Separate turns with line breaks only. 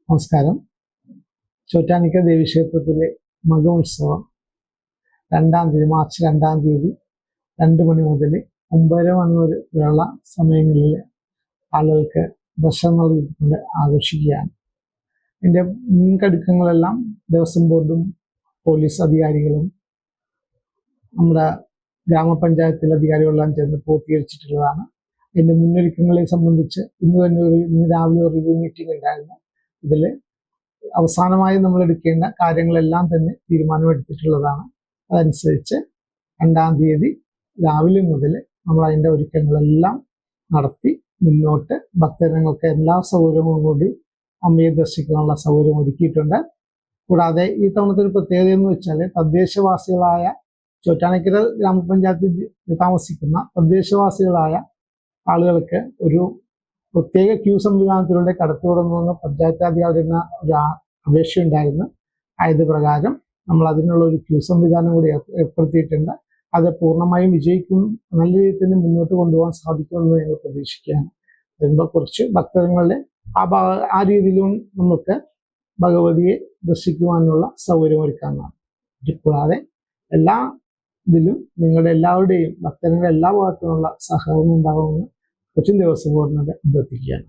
നമസ്കാരം. ചോറ്റാനിക്കര ദേവീക്ഷേത്രത്തിലെ മകോത്സവം 2-ാം തീയതി മാർച്ച് 2-ാം തീയതി 2 മണി മുതൽ 9:30 മണി വരെയുള്ള സമയങ്ങളിൽ ആളുകൾക്ക് ദർശനം നൽകിക്കൊണ്ട് ആഘോഷിക്കുകയാണ്. ഇതിൻ്റെ മുൻകരുക്കങ്ങളെല്ലാം ദേവസ്വം ബോർഡും പോലീസ് അധികാരികളും നമ്മുടെ ഗ്രാമപഞ്ചായത്തിലെ അധികാരികളെല്ലാം ചേർന്ന് പൂർത്തീകരിച്ചിട്ടുള്ളതാണ്. അതിൻ്റെ മുന്നൊരുക്കങ്ങളെ സംബന്ധിച്ച് ഇന്ന് രാവിലെ ഒരു റിവ്യൂ മീറ്റിംഗ് ഉണ്ടായിരുന്നു. ഇതിൽ അവസാനമായി നമ്മൾ എടുക്കേണ്ട കാര്യങ്ങളെല്ലാം തന്നെ തീരുമാനമെടുത്തിട്ടുള്ളതാണ്. അതനുസരിച്ച് 2-ാം തീയതി രാവിലെ മുതൽ നമ്മൾ അതിൻ്റെ ഒരുക്കങ്ങളെല്ലാം നടത്തി മുന്നോട്ട് ഭക്തജനങ്ങൾക്ക് എല്ലാ സൗകര്യങ്ങളും കൂടി അമ്മയെ ദർശിക്കാനുള്ള സൗകര്യം ഒരുക്കിയിട്ടുണ്ട്. കൂടാതെ ഈ തവണത്തെ ഒരു പ്രത്യേകത എന്ന് വെച്ചാൽ തദ്ദേശവാസികളായ ചോറ്റാനിക്കര ഗ്രാമപഞ്ചായത്തിൽ താമസിക്കുന്ന തദ്ദേശവാസികളായ ആളുകൾക്ക് ഒരു പ്രത്യേക ക്യൂ സംവിധാനത്തിലൂടെ കടത്തിവിടണമെന്ന് പഞ്ചായത്ത് അധികാരികളുടെ ഒരു അപേക്ഷയുണ്ടായിരുന്നു. ആയത് പ്രകാരം നമ്മൾ അതിനുള്ള ഒരു ക്യൂ സംവിധാനം കൂടി ഏർപ്പെടുത്തിയിട്ടുണ്ട്. അത് പൂർണ്ണമായും വിജയിക്കും, നല്ല രീതിയിൽ തന്നെ മുന്നോട്ട് കൊണ്ടുപോകാൻ സാധിക്കുമെന്ന് ഞങ്ങൾ പ്രതീക്ഷിക്കുകയാണ്. അതിൻ്റെ കുറച്ച് ഭക്തജനങ്ങളുടെ ആ രീതിയിലും നമുക്ക് ഭഗവതിയെ ദർശിക്കുവാനുള്ള സൗകര്യം ഒരുക്കാവുന്നതാണ്. കൂടാതെ എല്ലാ ഇതിലും നിങ്ങളുടെ എല്ലാവരുടെയും ഭക്തജനങ്ങളുടെ എല്ലാ ഭാഗത്തുനിന്നുള്ള സഹകരണം ഉണ്ടാകുമെന്ന് കൊച്ചിൻ ദേവസ്വം ബോർഡിനോട് അഭ്യർത്ഥിക്കുകയാണ്.